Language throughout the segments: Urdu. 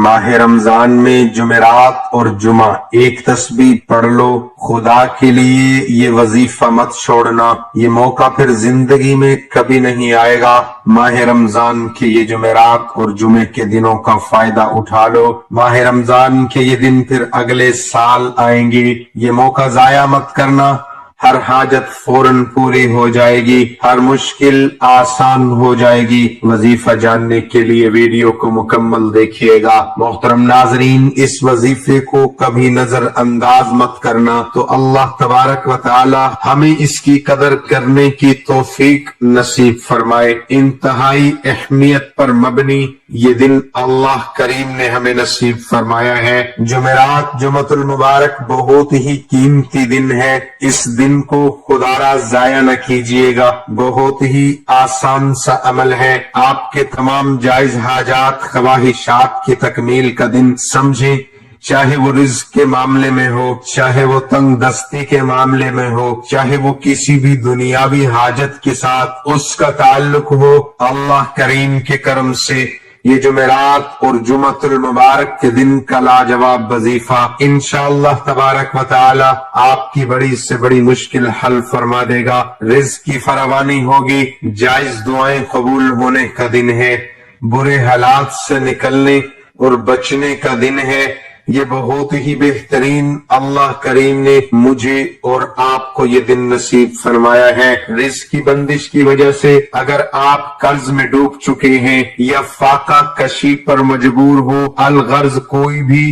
ماہ رمضان میں جمعرات اور جمعہ ایک تسبیح پڑھ لو، خدا کے لیے یہ وظیفہ مت چھوڑنا، یہ موقع پھر زندگی میں کبھی نہیں آئے گا۔ ماہ رمضان کے یہ جمعرات اور جمعے کے دنوں کا فائدہ اٹھا لو، ماہ رمضان کے یہ دن پھر اگلے سال آئیں گے، یہ موقع ضائع مت کرنا۔ ہر حاجت فوراً پوری ہو جائے گی، ہر مشکل آسان ہو جائے گی۔ وظیفہ جاننے کے لیے ویڈیو کو مکمل دیکھیے گا۔ محترم ناظرین، اس وظیفے کو کبھی نظر انداز مت کرنا، تو اللہ تبارک و تعالی ہمیں اس کی قدر کرنے کی توفیق نصیب فرمائے۔ انتہائی اہمیت پر مبنی یہ دن اللہ کریم نے ہمیں نصیب فرمایا ہے۔ جمعرات جمعۃ المبارک بہت ہی قیمتی دن ہے، اس دن کو خدا را ضائع نہ کیجیے گا۔ بہت ہی آسان سا عمل ہے، آپ کے تمام جائز حاجات خواہشات کی تکمیل کا دن سمجھیں، چاہے وہ رزق کے معاملے میں ہو، چاہے وہ تنگ دستی کے معاملے میں ہو، چاہے وہ کسی بھی دنیاوی حاجت کے ساتھ اس کا تعلق ہو۔ اللہ کریم کے کرم سے یہ جمعرات اور جمعۃ المبارک کے دن کا لاجواب وظیفہ انشاءاللہ تبارک و تعالی آپ کی بڑی سے بڑی مشکل حل فرما دے گا۔ رزق کی فراوانی ہوگی، جائز دعائیں قبول ہونے کا دن ہے، برے حالات سے نکلنے اور بچنے کا دن ہے۔ یہ بہت ہی بہترین اللہ کریم نے مجھے اور آپ کو یہ دن نصیب فرمایا ہے۔ رزق کی بندش کی وجہ سے اگر آپ قرض میں ڈوب چکے ہیں یا فاقہ کشی پر مجبور ہو، الغرض کوئی بھی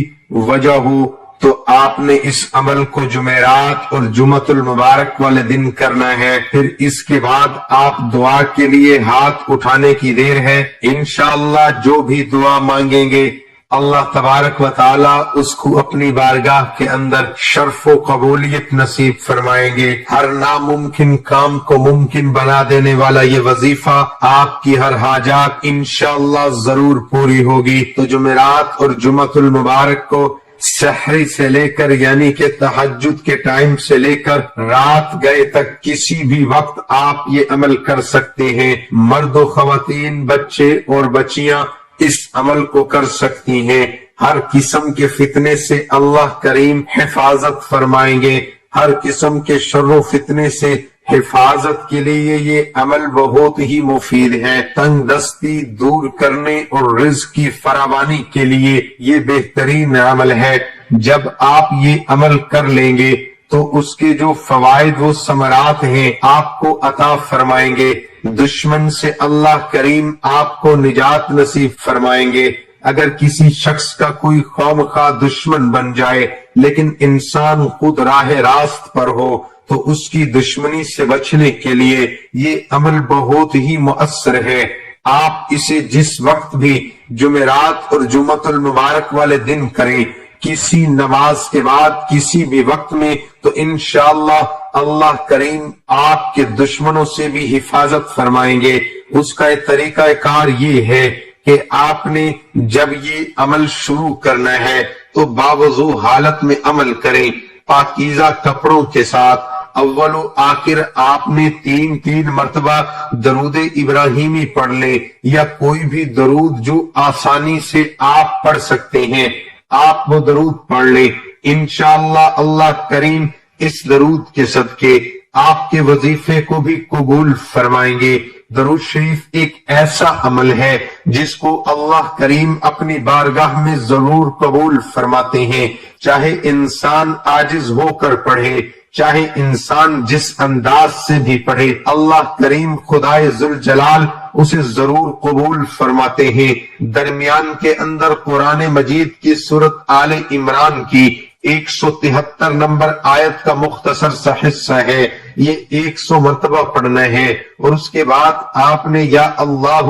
وجہ ہو، تو آپ نے اس عمل کو جمعرات اور جمعۃ المبارک والے دن کرنا ہے۔ پھر اس کے بعد آپ دعا کے لیے ہاتھ اٹھانے کی دیر ہے۔ انشاءاللہ جو بھی دعا مانگیں گے اللہ تبارک و تعالی اس کو اپنی بارگاہ کے اندر شرف و قبولیت نصیب فرمائیں گے۔ ہر ناممکن کام کو ممکن بنا دینے والا یہ وظیفہ آپ کی ہر حاجات انشاءاللہ ضرور پوری ہوگی۔ تو جمعرات اور جمعۃ المبارک کو سحری سے لے کر یعنی کہ تہجد کے ٹائم سے لے کر رات گئے تک کسی بھی وقت آپ یہ عمل کر سکتے ہیں۔ مرد و خواتین، بچے اور بچیاں اس عمل کو کر سکتی ہیں۔ ہر قسم کے فتنے سے اللہ کریم حفاظت فرمائیں گے، ہر قسم کے شر و فتنے سے حفاظت کے لیے یہ عمل بہت ہی مفید ہے۔ تنگ دستی دور کرنے اور رزق کی فراوانی کے لیے یہ بہترین عمل ہے۔ جب آپ یہ عمل کر لیں گے تو اس کے جو فوائد و ثمرات ہیں آپ کو عطا فرمائیں گے۔ دشمن سے اللہ کریم آپ کو نجات نصیب فرمائیں گے۔ اگر کسی شخص کا کوئی خواہ دشمن بن جائے لیکن انسان خود راہ راست پر ہو تو اس کی دشمنی سے بچنے کے لیے یہ عمل بہت ہی مؤثر ہے۔ آپ اسے جس وقت بھی جمعرات اور جمعۃ المبارک والے دن کریں، کسی نماز کے بعد کسی بھی وقت میں، تو انشاءاللہ اللہ کریم آپ کے دشمنوں سے بھی حفاظت فرمائیں گے۔ اس کا ایک طریقہ کار یہ ہے کہ آپ نے جب یہ عمل شروع کرنا ہے تو باوضو حالت میں عمل کریں، پاکیزہ کپڑوں کے ساتھ۔ اول و آخر آپ نے تین مرتبہ درود ابراہیمی پڑھ لیں یا کوئی بھی درود جو آسانی سے آپ پڑھ سکتے ہیں، آپ وہ درود پڑھ لیں۔ انشاءاللہ اللہ کریم اس درود کے صدقے آپ کے وظیفے کو بھی قبول فرمائیں گے۔ درود شریف ایک ایسا عمل ہے جس کو اللہ کریم اپنی بارگاہ میں ضرور قبول فرماتے ہیں، چاہے انسان عاجز ہو کر پڑھے، چاہے انسان جس انداز سے بھی پڑھے، اللہ کریم خدائے ذوالجلال اسے ضرور قبول فرماتے ہیں۔ درمیان کے اندر قرآن مجید کی سورت آل عمران کی 173 نمبر آیت کا مختصر سا حصہ ہے، یہ 100 مرتبہ پڑھنا ہے، اور اس کے بعد آپ نے یا اللہ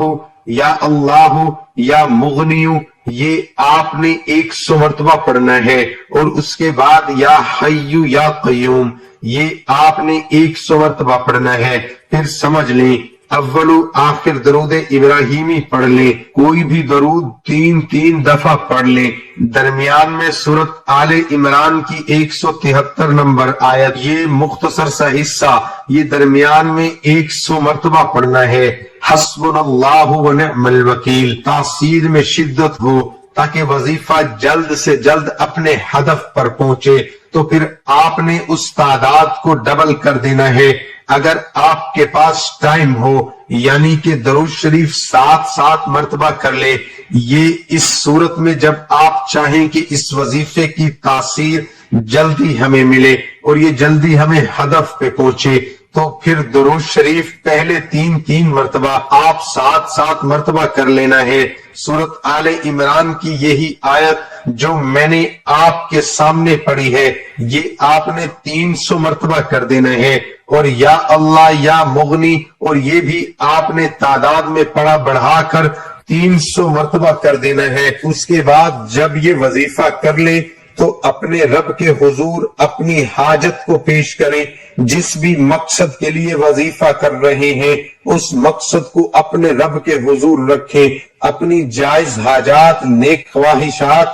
یا مغنیو یہ آپ نے 100 مرتبہ پڑھنا ہے، اور اس کے بعد یا حیو یا قیوم یہ آپ نے 100 مرتبہ پڑھنا ہے۔ پھر سمجھ لیں اول و آخر درود ابراہیمی پڑھ لیں، کوئی بھی درود تین دفعہ پڑھ لیں۔ درمیان میں سورت آل عمران کی 173 نمبر آیت، یہ مختصر سا حصہ یہ درمیان میں 100 مرتبہ پڑھنا ہے۔ حسبنا اللہ و نعم الوکیل، تاثیر میں شدت ہو، تاکہ وظیفہ جلد سے جلد اپنے ہدف پر پہنچے، تو پھر آپ نے اس تعداد کو ڈبل کر دینا ہے۔ اگر آپ کے پاس ٹائم ہو، یعنی کہ درود شریف 7 مرتبہ کر لے، یہ اس صورت میں جب آپ چاہیں کہ اس وظیفے کی تاثیر جلدی ہمیں ملے اور یہ جلدی ہمیں ہدف پہ پہنچے، تو پھر درود شریف پہلے 3 مرتبہ آپ 7 مرتبہ کر لینا ہے۔ سورت آل عمران کی یہی آیت جو میں نے آپ کے سامنے پڑھی ہے، یہ آپ نے 300 مرتبہ کر دینا ہے، اور یا اللہ یا مغنی، اور یہ بھی آپ نے تعداد میں پڑھا بڑھا کر 300 مرتبہ کر دینا ہے۔ اس کے بعد جب یہ وظیفہ کر لے تو اپنے رب کے حضور اپنی حاجت کو پیش کریں، جس بھی مقصد کے لیے وظیفہ کر رہے ہیں اس مقصد کو اپنے رب کے حضور رکھیں، اپنی جائز حاجات نیک خواہشات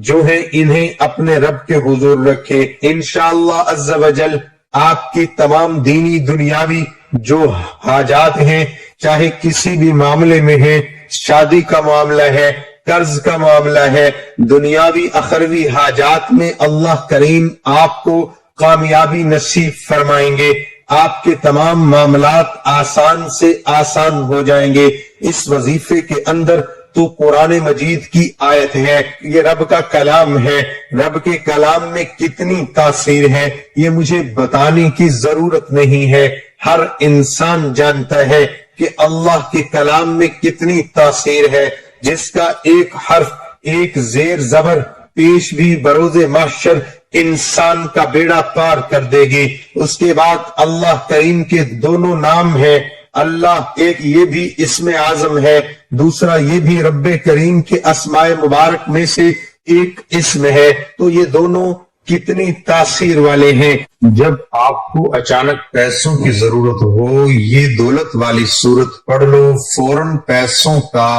جو ہیں انہیں اپنے رب کے حضور رکھیں۔ انشاءاللہ عز و جل آپ کی تمام دینی دنیاوی جو حاجات ہیں، چاہے کسی بھی معاملے میں ہیں، شادی کا معاملہ ہے، قرض کا معاملہ ہے، دنیاوی اخروی حاجات میں اللہ کریم آپ کو کامیابی نصیب فرمائیں گے، آپ کے تمام معاملات آسان سے آسان ہو جائیں گے۔ اس وظیفے کے اندر تو قرآن مجید کی آیت ہے، یہ رب کا کلام ہے، رب کے کلام میں کتنی تاثیر ہے یہ مجھے بتانے کی ضرورت نہیں ہے، ہر انسان جانتا ہے کہ اللہ کے کلام میں کتنی تاثیر ہے، جس کا ایک حرف، ایک زیر زبر پیش بھی بروز محشر انسان کا بیڑا پار کر دے گی۔ اس کے بعد اللہ کریم کے دونوں نام ہیں، اللہ ایک یہ بھی اسم اعظم ہے، دوسرا یہ بھی رب کریم کے اسماء مبارک میں سے ایک اسم ہے، تو یہ دونوں کتنی تاثیر والے ہیں۔ جب آپ کو اچانک پیسوں کی ضرورت ہو، یہ دولت والی صورت پڑھ لو، فوراً پیسوں کا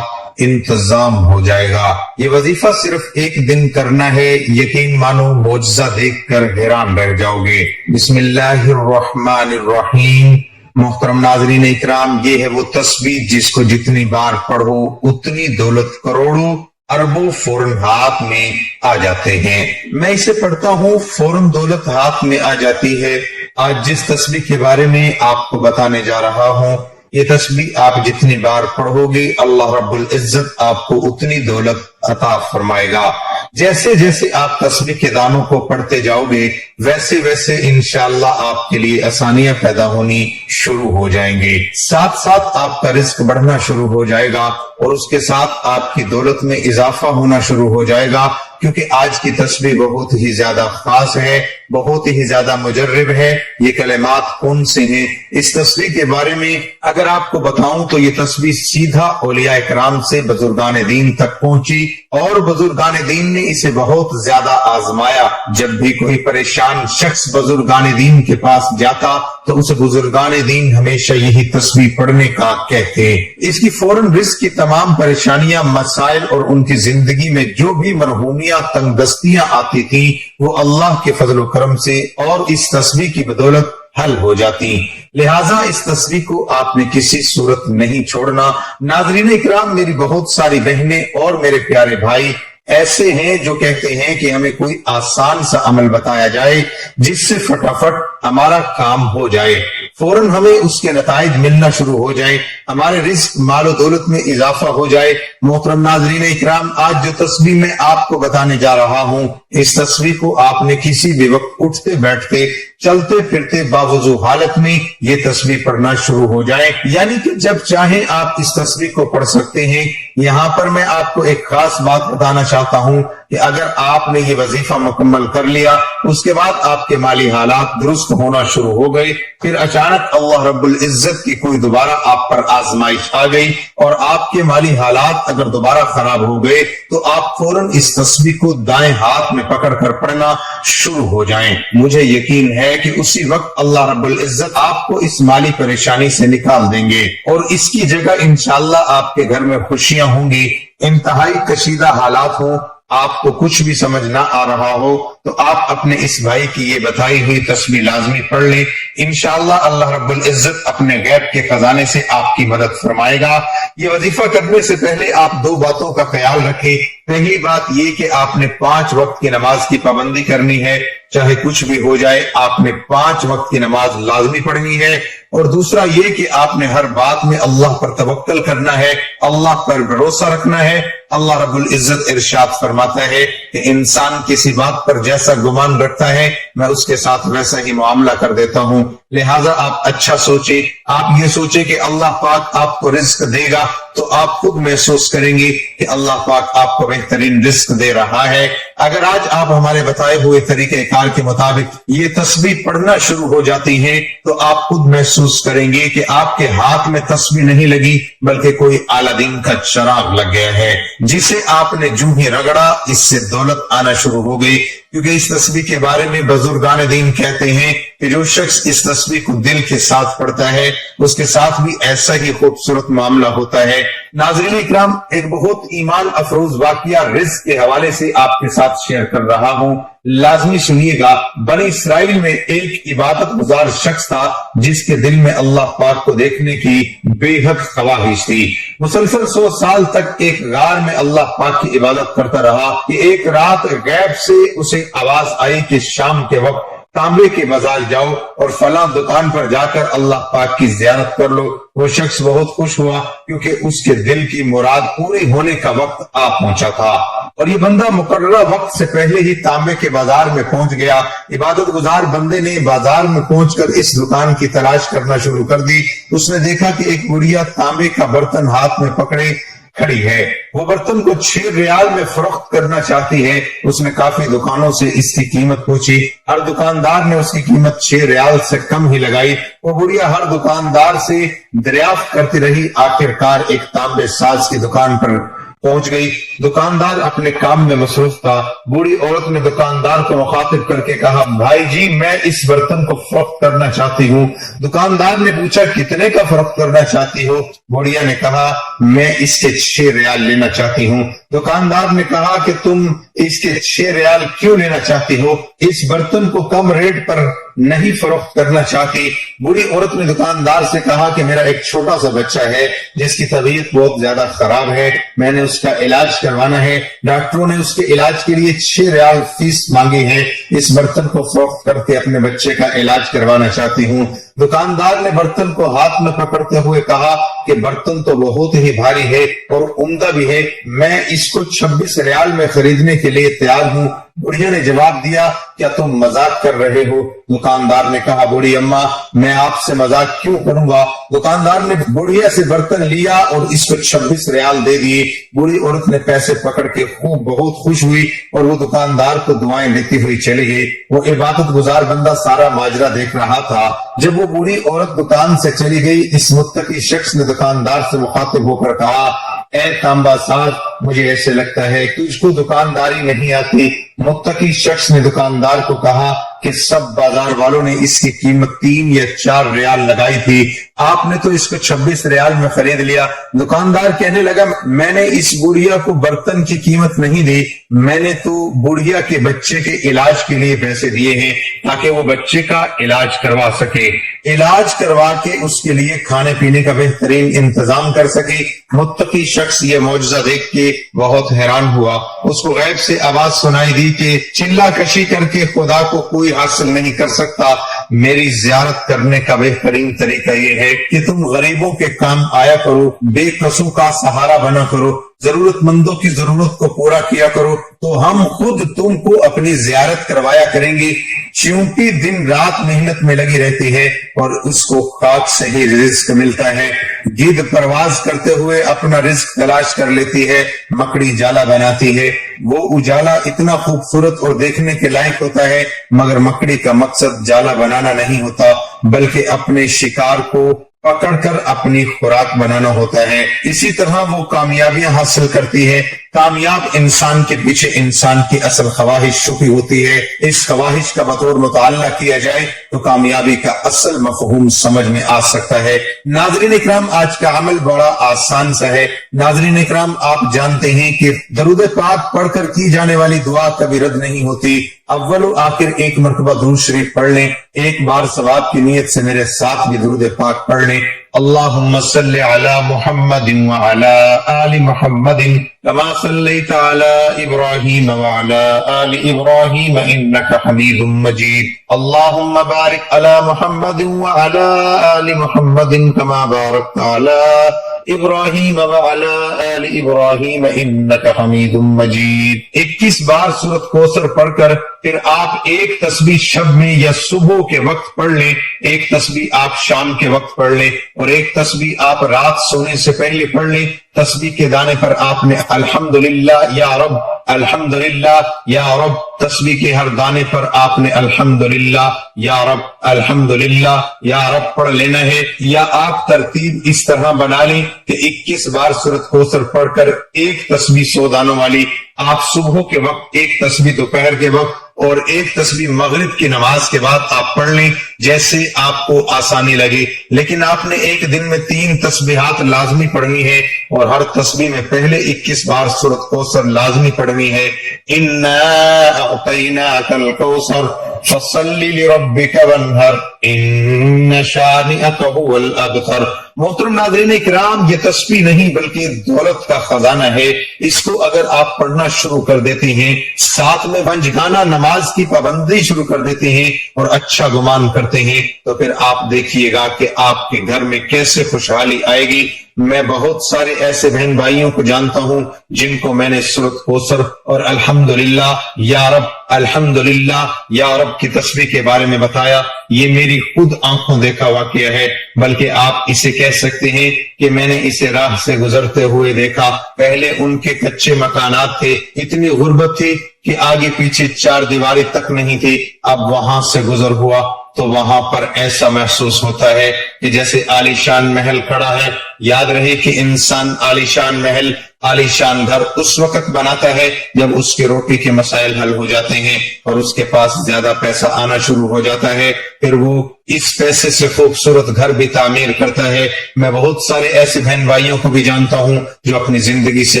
انتظام ہو جائے گا۔ یہ وظیفہ صرف ایک دن کرنا ہے، یقین مانو معجزہ دیکھ کر حیران رہ جاؤ گے۔ بسم اللہ الرحمن الرحیم۔ محترم ناظرین اکرام، یہ ہے وہ تسبیح جس کو جتنی بار پڑھو اتنی دولت کروڑوں اربوں فوراً ہاتھ میں آ جاتے ہیں۔ میں اسے پڑھتا ہوں، فوراً دولت ہاتھ میں آ جاتی ہے۔ آج جس تسبیح کے بارے میں آپ کو بتانے جا رہا ہوں، یہ تسبیح آپ جتنی بار پڑھو گے اللہ رب العزت آپ کو اتنی دولت عطا فرمائے گا۔ جیسے جیسے آپ تسبیح کے دانوں کو پڑھتے جاؤ گے ویسے ویسے انشاءاللہ آپ کے لیے آسانیاں پیدا ہونی شروع ہو جائیں گے، ساتھ ساتھ آپ کا رزق بڑھنا شروع ہو جائے گا، اور اس کے ساتھ آپ کی دولت میں اضافہ ہونا شروع ہو جائے گا، کیونکہ آج کی تسبیح بہت ہی زیادہ خاص ہے، بہت ہی زیادہ مجرب ہے۔ یہ کلمات کون سے ہیں؟ اس تسبیح کے بارے میں اگر آپ کو بتاؤں تو یہ تسبیح سیدھا اولیاء کرام سے بزرگان دین تک پہنچی، اور بزرگان دین نے اسے بہت زیادہ آزمایا۔ جب بھی کوئی پریشان شخص بزرگان دین کے پاس جاتا تو اسے بزرگان دین ہمیشہ یہی تسبیح پڑھنے کا کہتے۔ اس کی فوراً رزق کی تمام پریشانیاں، مسائل اور ان کی زندگی میں جو بھی مرحومیاں، تنگ دستیاں آتی تھیں، وہ اللہ کے فضل و کرم سے اور اس تسبیح کی بدولت حل ہو جاتی۔ لہٰذا اس تسبیح کو آپ نے کسی صورت نہیں چھوڑنا۔ ناظرین اکرام، میری بہت ساری بہنیں اور میرے پیارے بھائی ایسے ہیں جو کہتے ہیں کہ ہمیں کوئی آسان سا عمل بتایا جائے جس سے فٹافٹ ہمارا کام ہو جائے، فوراً ہمیں اس کے نتائج ملنا شروع ہو جائے، ہمارے رزق مال و دولت میں اضافہ ہو جائے۔ محترم ناظرین اکرام، آج جو تسبیح میں آپ کو بتانے جا رہا ہوں، اس تسبیح کو آپ نے کسی بھی وقت اٹھتے بیٹھتے، چلتے پھرتے، باوضو حالت میں یہ تسبیح پڑھنا شروع ہو جائے، یعنی کہ جب چاہیں آپ اس تسبیح کو پڑھ سکتے ہیں۔ یہاں پر میں آپ کو ایک خاص بات بتانا چاہتا ہوں کہ اگر آپ نے یہ وظیفہ مکمل کر لیا، اس کے بعد آپ کے مالی حالات درست ہونا شروع ہو گئے، پھر اچانک اللہ رب العزت کی کوئی دوبارہ آپ پر آزمائش آ گئی اور آپ کے مالی حالات اگر دوبارہ خراب ہو گئے تو آپ فوراً اس تسبیح کو دائیں ہاتھ میں پکڑ کر پڑھنا شروع ہو جائیں۔ مجھے یقین ہے کہ اسی وقت اللہ رب العزت آپ کو اس مالی پریشانی سے نکال دیں گے، اور اس کی جگہ انشاءاللہ آپ کے گھر میں خوشیاں ہوں گی۔ انتہائی کشیدہ حالات ہوں، آپ کو کچھ بھی سمجھ نہ آ رہا ہو تو آپ اپنے اس بھائی کی یہ بتائی ہوئی تسبیح لازمی پڑھ لیں، انشاءاللہ اللہ رب العزت اپنے غیب کے خزانے سے آپ کی مدد فرمائے گا۔ یہ وظیفہ کرنے سے پہلے آپ دو باتوں کا خیال رکھیں۔ پہلی بات یہ کہ آپ نے 5 وقت کی نماز کی پابندی کرنی ہے، چاہے کچھ بھی ہو جائے آپ نے 5 وقت کی نماز لازمی پڑھنی ہے، اور دوسرا یہ کہ آپ نے ہر بات میں اللہ پر توکل کرنا ہے، اللہ پر بھروسہ رکھنا ہے۔ اللہ رب العزت ارشاد فرماتا ہے کہ انسان کسی بات پر جیسا گمان رکھتا ہے میں اس کے ساتھ ویسا ہی معاملہ کر دیتا ہوں، لہٰذا آپ اچھا سوچیں، آپ یہ سوچیں کہ اللہ پاک آپ کو رزق دے گا تو آپ خود محسوس کریں گے کہ اللہ پاک آپ کو بہترین رزق دے رہا ہے۔ اگر آج آپ ہمارے بتائے ہوئے طریقہ کار کے مطابق یہ تسبیح پڑھنا شروع ہو جاتی ہیں تو آپ خود محسوس کریں گے کہ آپ کے ہاتھ میں تسبیح نہیں لگی بلکہ کوئی اعلیٰ دین کا چراغ لگ گیا ہے، جسے آپ نے جو ہی رگڑا اس سے دولت آنا شروع ہو گئی۔ کیونکہ اس تسبیح کے بارے میں بزرگان دین کہتے ہیں کہ جو شخص اس تسبیح کو دل کے ساتھ پڑھتا ہے اس کے ساتھ بھی ایسا ہی خوبصورت معاملہ ہوتا ہے۔ ناظرین اکرام، ایک بہت ایمان افروز واقعہ رزق کے حوالے سے آپ کے ساتھ شیئر کر رہا ہوں، لازمی سنیے گا۔ بنی اسرائیل میں ایک عبادت گزار شخص تھا جس کے دل میں اللہ پاک کو دیکھنے کی بے حد خواہش تھی۔ مسلسل 100 سال تک ایک غار میں اللہ پاک کی عبادت کرتا رہا کہ ایک رات غیب سے اسے آواز آئی کہ شام کے وقت تانبے کے بازار جاؤ اور فلاں دکان پر جا کر اللہ پاک کی زیارت کر لو۔ وہ شخص بہت خوش ہوا کیونکہ اس کے دل کی مراد پوری ہونے کا وقت آ پہنچا تھا، اور یہ بندہ مقررہ وقت سے پہلے ہی تانبے کے بازار میں پہنچ گیا۔ عبادت گزار بندے نے بازار میں پہنچ کر اس دکان کی تلاش کرنا شروع کر دی۔ اس نے دیکھا کہ ایک بڑھیا تانبے کا برتن ہاتھ میں پکڑے کھڑی ہے، وہ برتن کو 6 ریال میں فروخت کرنا چاہتی ہے۔ اس نے کافی دکانوں سے اس کی قیمت پوچھی، ہر دکاندار نے اس کی قیمت 6 ریال سے کم ہی لگائی۔ وہ بڑھیا ہر دکاندار سے دریافت کرتی رہی، آخرکار ایک تانبے ساز کی دکان پر پہنچ گئی۔ دکاندار اپنے کام میں مصروف تھا۔ بوڑھی عورت نے دکاندار کو مخاطب کر کے کہا، بھائی جی میں اس برتن کو فروخت کرنا چاہتی ہوں۔ دکاندار نے پوچھا، کتنے کا فروخت کرنا چاہتی ہو؟ بوڑھیا نے کہا، میں اس کے 6 ریال لینا چاہتی ہوں۔ دکاندار نے کہا کہ تم اس کے 6 ریال کیوں لینا چاہتی ہو؟ اس برتن کو کم ریٹ پر نہیں فروخت کرنا چاہتی؟ بوڑھی عورت نے دکاندار سے کہا کہ میرا ایک چھوٹا سا بچہ ہے جس کی طبیعت بہت زیادہ خراب ہے، میں نے اس کا علاج کروانا ہے، ڈاکٹروں نے اس کے علاج کے لیے 6 ریال فیس مانگی ہے، اس برتن کو فروخت کر کے اپنے بچے کا علاج کروانا چاہتی ہوں۔ دکاندار نے برتن کو ہاتھ میں پکڑتے ہوئے کہا کہ برتن تو بہت ہی بھاری ہے اور عمدہ بھی ہے، میں اس کو 26 ریال میں خریدنے کے لیے تیار ہوں۔ بڑھیا نے جواب دیا، کیا تم مذاق کر رہے ہو؟ دکاندار نے کہا، بوڑھی اماں میں آپ سے مذاق کیوں کروں گا؟ دکاندار نے بڑھیا سے برتن لیا اور اس کو 26 ریال دے دیے۔ بوڑھی عورت نے پیسے پکڑ کے بہت خوش ہوئی اور وہ دکاندار کو دعائیں دیتی ہوئی چلی گئی۔ وہ عبادت گزار بندہ سارا ماجرا دیکھ رہا تھا۔ جب وہ بوڑھی عورت دکان سے چلی گئی، اس متقی شخص نے دکاندار سے مخاطب ہو کر کہا، اے تانبا ساز، مجھے ایسے لگتا ہے کہ اس کو دکانداری نہیں آتی۔ متقی شخص نے دکاندار کو کہا کہ سب بازار والوں نے اس کی قیمت 3 یا 4 ریال لگائی تھی، آپ نے تو اس کو 26 ریال میں خرید لیا۔ دکاندار کہنے لگا، میں نے اس بڑھیا کو برتن کی قیمت نہیں دی، میں نے تو بڑھیا کے بچے کے علاج کے لیے پیسے دیے ہیں تاکہ وہ بچے کا علاج کروا سکے، علاج کروا کے اس کے لیے کھانے پینے کا بہترین انتظام کر سکے۔ متقی شخص یہ معجزہ دیکھ کے بہت حیران ہوا۔ اس کو غیب سے آواز سنائی دی کہ چلا کشی کر کے خدا کو کوئی حاصل نہیں کر سکتا، میری زیارت کرنے کا بہترین طریقہ یہ ہے کہ تم غریبوں کے کام آیا کرو، بے قصوں کا سہارا بنا کرو، ضرورت مندوں کی ضرورت کو پورا کیا کرو، تو ہم خود تم کو اپنی زیارت کروایا کریں گے۔ چیونٹی دن رات محنت میں لگی رہتی ہے اور اس کو خاک سے ہی رزق ملتا ہے، گدھ پرواز کرتے ہوئے اپنا رزق تلاش کر لیتی ہے، مکڑی جالا بناتی ہے، وہ اجالا اتنا خوبصورت اور دیکھنے کے لائق ہوتا ہے، مگر مکڑی کا مقصد جالا بنانا نہیں ہوتا بلکہ اپنے شکار کو پکڑ کر اپنی خوراک بنانا ہوتا ہے۔ اسی طرح وہ کامیابیاں حاصل کرتی ہے، کامیاب انسان کے پیچھے انسان کی اصل خواہش چھپی ہوتی ہے. اس خواہش کا بطور مطالعہ کیا جائے تو کامیابی کا اصل مفہوم سمجھ میں آ سکتا ہے. ناظرین اکرام، آج کا عمل بڑا آسان سا ہے. ناظرین اکرام، آپ جانتے ہیں کہ درود پاک پڑھ کر کی جانے والی دعا کبھی رد نہیں ہوتی. اول و آخر ایک مرتبہ درود شریف پڑھ لیں. ایک بار ثواب کی نیت سے میرے ساتھ بھی درود پاک پڑھ لیں. اللہم صلی علی محمد وعلی آل محمد کما صلیت علی ابراہیم وعلی آل ابراہیم انک حمید مجید. اللہم بارک علی محمد وعلی آل محمد کما بارکت علی ابراہیم وعلی آل ابراہیم انک حمید مجید. 21 بار سورۃ کوثر پڑھ کر پھر آپ ایک تسبیح شب میں یا صبح کے وقت پڑھ لیں. ایک تسبیح آپ شام کے وقت پڑھ لیں اور ایک تسبیح آپ رات سونے سے پہلے پڑھ لیں. تسبیح کے دانے پر آپ نے الحمدللہ یا رب، الحمدللہ یا رب. تسبیح کے ہر دانے پر آپ نے الحمدللہ یا رب، الحمدللہ یا رب پڑھ لینا ہے. یا آپ ترتیب اس طرح بنا لیں کہ 21 بار سورۃ کوثر پڑھ کر ایک تسبیح 100 دانوں والی آپ صبح کے وقت، ایک تسبیح دوپہر کے وقت اور ایک تسبیح مغرب کی نماز کے بعد آپ پڑھ لیں، جیسے آپ کو آسانی لگے. لیکن آپ نے ایک دن میں 3 تسبیحات لازمی پڑھنی ہے اور ہر تسبیح میں پہلے 21 بار سورۃ کوثر لازمی پڑھنی ہے. اِنَّا أَعْطَيْنَاكَ الْكَوْثَرَ فَصَلِّ لِرَبِّكَ وَانْحَرْ إِنَّ شَانِئَكَ هُوَ الْأَبْتَرُ. محترم ناظرین اکرام، یہ تسبیح نہیں بلکہ دولت کا خزانہ ہے. اس کو اگر آپ پڑھنا شروع کر دیتے ہیں، ساتھ میں پنجگانہ نماز کی پابندی شروع کر دیتے ہیں اور اچھا گمان کرتے ہیں، تو پھر آپ دیکھیے گا کہ آپ کے گھر میں کیسے خوشحالی آئے گی. میں بہت سارے ایسے بہن بھائیوں کو جانتا ہوں جن کو میں نے سورۃ کوثر اور الحمدللہ یا رب، الحمدللہ یا رب کی تسبیح کے بارے میں بتایا. یہ میری خود آنکھوں دیکھا واقعہ ہے، بلکہ آپ اسے کہہ سکتے ہیں کہ میں نے اسے راہ سے گزرتے ہوئے دیکھا. پہلے ان کے کچے مکانات تھے، اتنی غربت تھی کہ آگے پیچھے 4 دیواری تک نہیں تھی. اب وہاں سے گزر ہوا تو وہاں پر ایسا محسوس ہوتا ہے کہ جیسے عالی شان محل کھڑا ہے. یاد رہے کہ انسان عالی شان محل، عالی شان گھر اس وقت بناتا ہے جب اس کے روٹی کے مسائل حل ہو جاتے ہیں اور اس کے پاس زیادہ پیسہ آنا شروع ہو جاتا ہے. پھر وہ اس پیسے سے خوبصورت گھر بھی تعمیر کرتا ہے. میں بہت سارے ایسے بہن بھائیوں کو بھی جانتا ہوں جو اپنی زندگی سے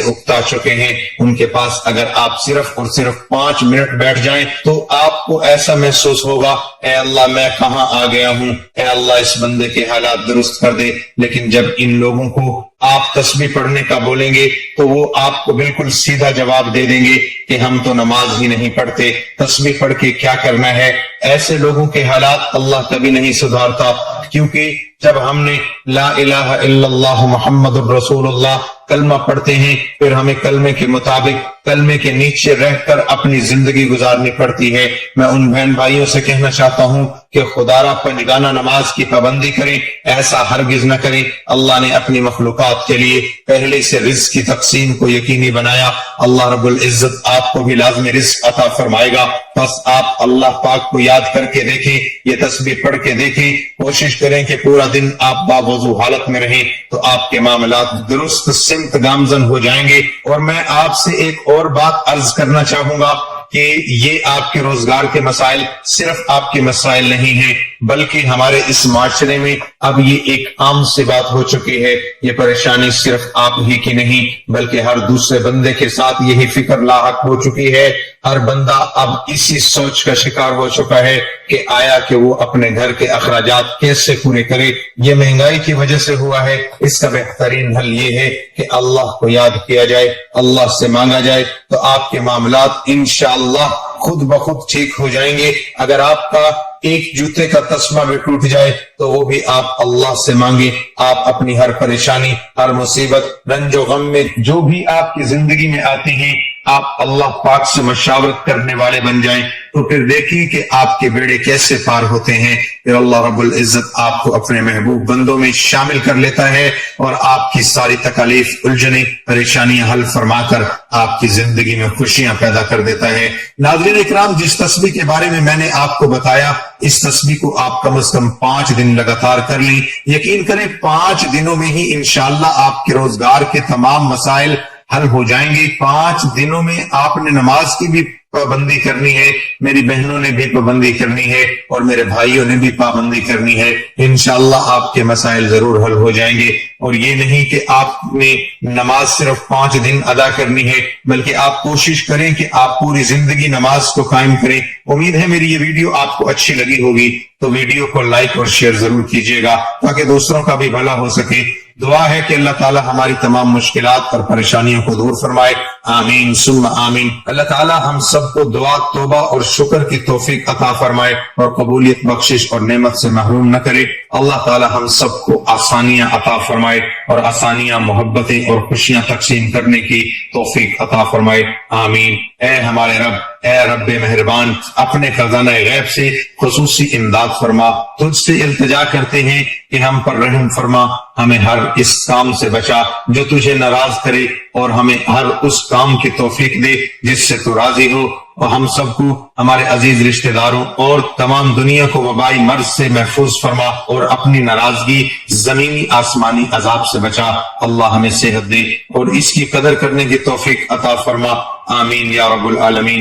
اکتا چکے ہیں. ان کے پاس اگر آپ صرف اور صرف 5 منٹ بیٹھ جائیں تو آپ کو ایسا محسوس ہوگا، اے اللہ میں کہاں آ گیا ہوں، اے اللہ اس بندے کے حالات درست کر دے. لیکن جب ان لوگوں کو آپ تسبیح پڑھنے کا بولیں گے تو وہ آپ کو بالکل سیدھا جواب دے دیں گے کہ ہم تو نماز ہی نہیں پڑھتے، تسبیح پڑھ کے کیا کرنا ہے. ایسے لوگوں کے حالات اللہ کبھی نہیں سدھارتا، کیونکہ جب ہم نے لا الہ الا اللہ محمد الرسول اللہ کلمہ پڑھتے ہیں، پھر ہمیں کلمے کے مطابق، کلمے کے نیچے رہ کر اپنی زندگی گزارنی پڑتی ہے. میں ان بہن بھائیوں سے کہنا چاہتا ہوں کہ خدا را پنجگانہ نماز کی پابندی کریں، ایسا ہرگز نہ کریں. اللہ نے اپنی مخلوقات کے لیے پہلے سے رزق کی تقسیم کو یقینی بنایا. اللہ رب العزت آپ کو بھی لازمی رزق عطا فرمائے گا. بس آپ اللہ پاک کو یاد کر کے دیکھیں، یہ تسبیح پڑھ کے دیکھیں، کوشش کریں کہ پورا دن آپ باوضو حالت میں رہیں تو آپ کے معاملات درست سمت گامزن ہو جائیں گے. اور میں آپ سے ایک اور بات عرض کرنا چاہوں گا کہ یہ آپ کے روزگار کے مسائل صرف آپ کے مسائل نہیں ہیں، بلکہ ہمارے اس معاشرے میں اب یہ ایک عام سی بات ہو چکی ہے. یہ پریشانی صرف آپ ہی کی نہیں بلکہ ہر دوسرے بندے کے ساتھ یہی فکر لاحق ہو چکی ہے. ہر بندہ اب اسی سوچ کا شکار ہو چکا ہے کہ آیا کہ وہ اپنے گھر کے اخراجات کیسے پورے کرے. یہ مہنگائی کی وجہ سے ہوا ہے. اس کا بہترین حل یہ ہے کہ اللہ کو یاد کیا جائے، اللہ سے مانگا جائے، تو آپ کے معاملات انشاءاللہ خود بخود ٹھیک ہو جائیں گے. اگر آپ کا ایک جوتے کا تسمہ بھی ٹوٹ جائے تو وہ بھی آپ اللہ سے مانگیں. آپ اپنی ہر پریشانی، ہر مصیبت، رنج و غم میں جو بھی آپ کی زندگی میں آتے ہیں، آپ اللہ پاک سے مشاورت کرنے والے بن جائیں تو پھر دیکھیں کہ آپ کے بیڑے کیسے پار ہوتے ہیں. پھر اللہ رب العزت آپ کو اپنے محبوب بندوں میں شامل کر لیتا ہے اور آپ کی ساری تکالیف، الجھنیں، پریشانیاں حل فرما کر آپ کی زندگی میں خوشیاں پیدا کر دیتا ہے. ناظرین اکرام، جس تسبیح کے بارے میں نے آپ کو بتایا، اس تسبیح کو آپ کم از کم 5 دن لگاتار کر لیں. یقین کریں 5 دنوں میں ہی انشاءاللہ آپ کے روزگار کے تمام مسائل حل ہو جائیں گے۔ 5 دنوں میں آپ نے نماز کی بھی پابندی کرنی ہے، میری بہنوں نے بھی پابندی کرنی ہے، اور میرے بھائیوں نے بھی پابندی کرنی ہے۔ انشاءاللہ آپ کے مسائل ضرور حل ہو جائیں گے۔ اور یہ نہیں کہ آپ نے نماز صرف 5 دن ادا کرنی ہے، بلکہ آپ کوشش کریں کہ آپ پوری زندگی نماز کو قائم کریں۔ امید ہے میری یہ ویڈیو آپ کو اچھی لگی ہوگی، تو ویڈیو کو لائک اور شیئر ضرور کیجیے گا تاکہ دوسروں کا بھی بھلا ہو سکے۔ دعا ہے کہ اللہ تعالی ہماری تمام مشکلات اور پریشانیوں کو دور فرمائے، آمین ثم آمین۔ اللہ تعالی ہم سب کو دعا، توبہ اور شکر کی توفیق عطا فرمائے اور قبولیت، بخشش اور نعمت سے محروم نہ کرے۔ اللہ تعالی ہم سب کو آسانیاں عطا فرمائے اور آسانیاں، محبتیں اور خوشیاں تقسیم کرنے کی توفیق عطا فرمائے، آمین۔ اے ہمارے رب، اے رب مہربان، اپنے خزانہ غیب سے خصوصی امداد فرما، تجھ سے التجا کرتے ہیں کہ ہم پر رحم فرما، ہمیں ہر اس کام سے بچا جو تجھے ناراض کرے، اور ہمیں ہر اس کام کی توفیق دے جس سے تو راضی ہو، اور ہم سب کو، ہمارے عزیز رشتہ داروں اور تمام دنیا کو وبائی مرض سے محفوظ فرما، اور اپنی ناراضگی زمینی آسمانی عذاب سے بچا۔ اللہ ہمیں صحت دے اور اس کی قدر کرنے کی توفیق عطا فرما، آمین یا رب العالمین۔